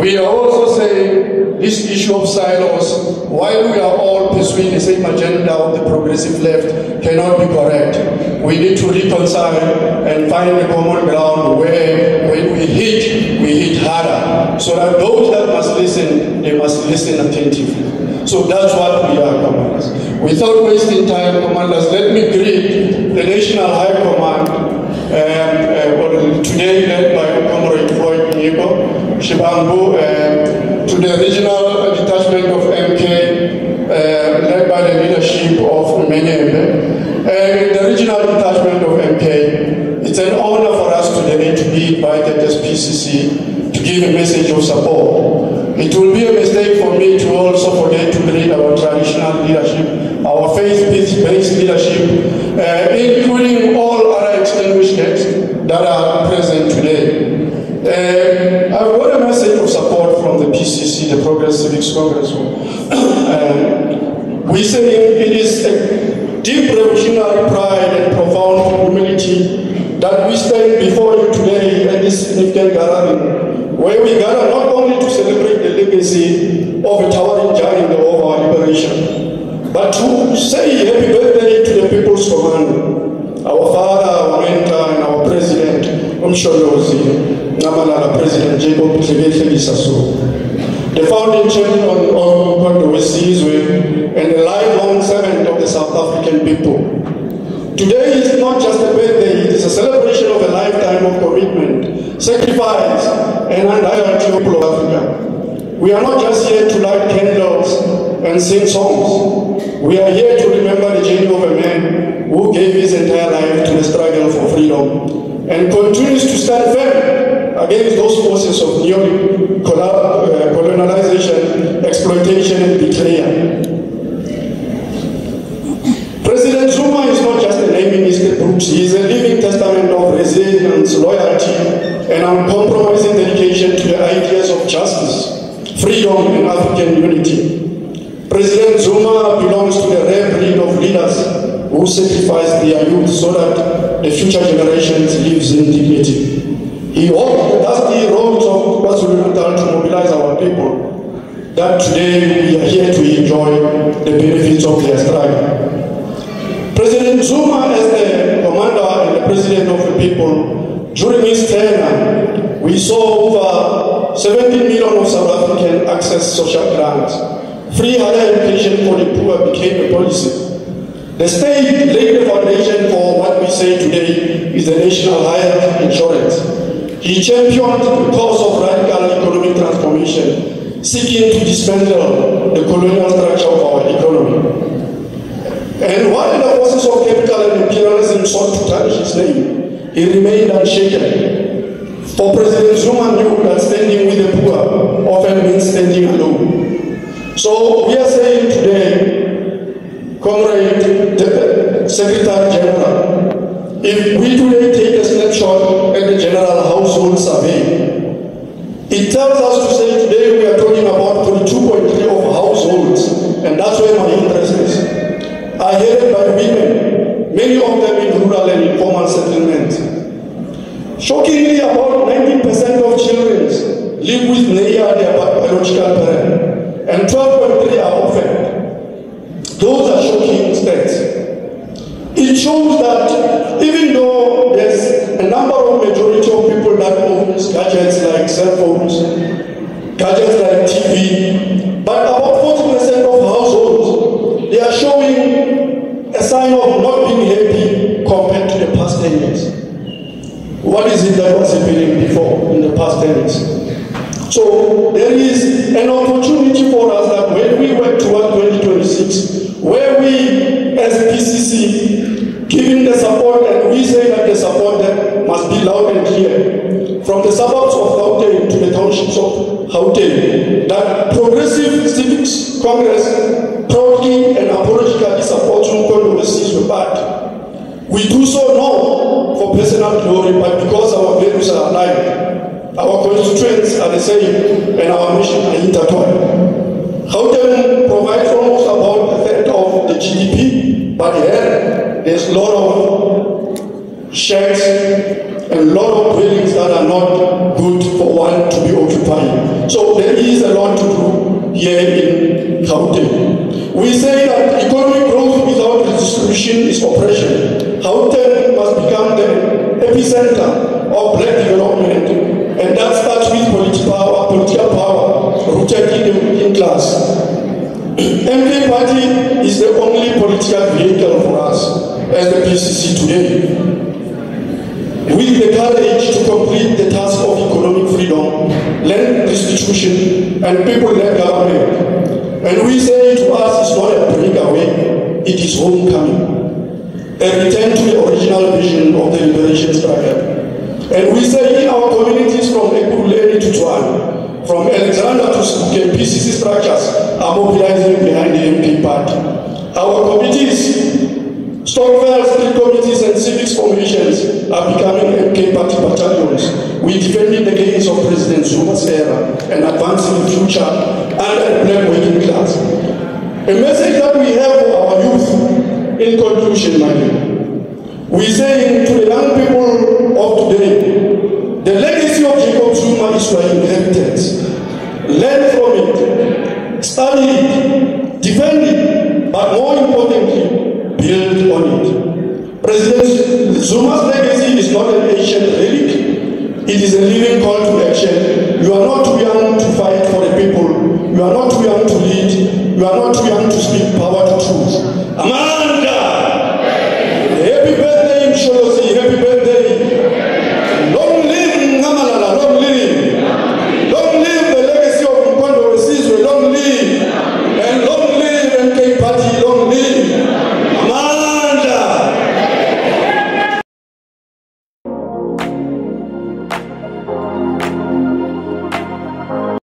We are also saying this issue of silos, while we are all pursuing the same agenda of the progressive left, cannot be correct. We need to reconcile and find a common ground where when we hit harder, so that those that must listen, they must listen attentively. So that's what we are, commanders. Without wasting time, commanders, let me greet the National High Command, today led by Comrade Floyd Nyiko, Shibangu, to the regional detachment of MK, led by the leadership of Menyembe, and the regional detachment of MK. It's an honor for us today to be invited as PCC to give a message of support. It will be a mistake for me to also forget to greet our traditional leadership, our faith-based leadership, including all other extinguished guests that are present today. I've got a message of support from the PCC, the Progress Civics Congress. We say it is a deep revolutionary pride and profound humility that we stand before you today at this significant gathering, where we gather not only to celebrate the legacy of a towering giant of our liberation, but to say happy birthday to the People's Commander, our father, our mentor, and our president, Umsholozi, Namalala President Jacob Tlebetli Sassou, the founding champion of the West Seasway, and a lifelong servant of the South African people. Today is not just a birthday, it is a celebration of a lifetime of commitment, sacrifice, and loyalty of people of Africa. We are not just here to light candles and sing songs. We are here to remember the journey of a man who gave his entire life to the struggle for freedom and continues to stand firm against those forces of colonization, exploitation, and betrayal. President Zuma is not just a name in history books. He is a living testament of resilience, loyalty, and uncompromising dedication to the ideas of justice, freedom, and African unity. President Zuma belongs to the rare breed of leaders who sacrifice their youth so that the future generations live in dignity. He walked the dusty roads of KwaZulu-Natal to mobilize our people, that today we are here to enjoy the benefits of their struggle. President Zuma, as the commander and the president of the people, during his tenure, we saw over 17 million of South Africans access social grants. Free higher education for the poor became a policy. The state laid the foundation for what we say today is the national higher insurance. He championed the cause of radical economic transformation, seeking to dismantle the colonial structure of our economy. And while the forces of capital and imperialism sought to tarnish his name, he remained unshaken. For President Zuma knew that standing with the poor often means standing alone. So we are saying today, Comrade Secretary General, if we today take a snapshot at the General Household Survey, it tells us to say today we are talking about 42.3 of households, and that's where my interest is. Are headed by women, many of them in rural and informal settlements. Shockingly, about 19% of children live with neither their biological parent, and 12.3 are orphaned. Those are shocking stats. It shows that even though there's a number of majority of people that own gadgets like cell phones, gadgets like TV, but about 40% of households, they are showing a sign of not being happy compared to the past 10 years. What is it that was happening before in the past 10 years? So there is an opportunity for us that when we work toward 2026, where we as PCC giving the support, and we say that the support that must be loud and clear, from the suburbs of Gauteng to the townships of Gauteng, that Progressive Civics Congress proudly and apologetically supports Umkhonto Wesizwe Party. We do so not for personal glory, but because our values are aligned, our constituents are the same, and our mission are intertwined. Gauteng provides almost about a third of the GDP, but here there's a lot of shacks, and a lot of dwellings that are not good for one to be occupied. So there is a lot to do here in Gauteng. We say that economic growth without redistribution is oppression. Gauteng must become the epicenter of black development, and that starts with political power rooted in the working class. MK Party is the only political vehicle for us as the PCC today, with the courage to complete the task of economic freedom, land restitution, and people-led government. And we say to us, it's not a breakaway, it is homecoming, a return to the original vision of the liberation struggle. And we say in our communities from Ekurhuleni to Tshwane, from Alexander to Sebokeng, PCC structures are mobilizing behind the MK Party. Our committees, Stockville, street committees and civics formations are becoming MK Party battalions. We defending the gains of President Zuma's era and advancing the future under the black working class. A message that we have for our youth in conclusion, my dear. We say to the young people of today, the legacy of Jacob Zuma is your inheritance. Learn from it, study it, defend it, but more importantly, build on it. President Zuma's legacy is not an ancient relic. It is a living call to action. You are not too young to fight for the people. You are not too young to lead. You are not too young to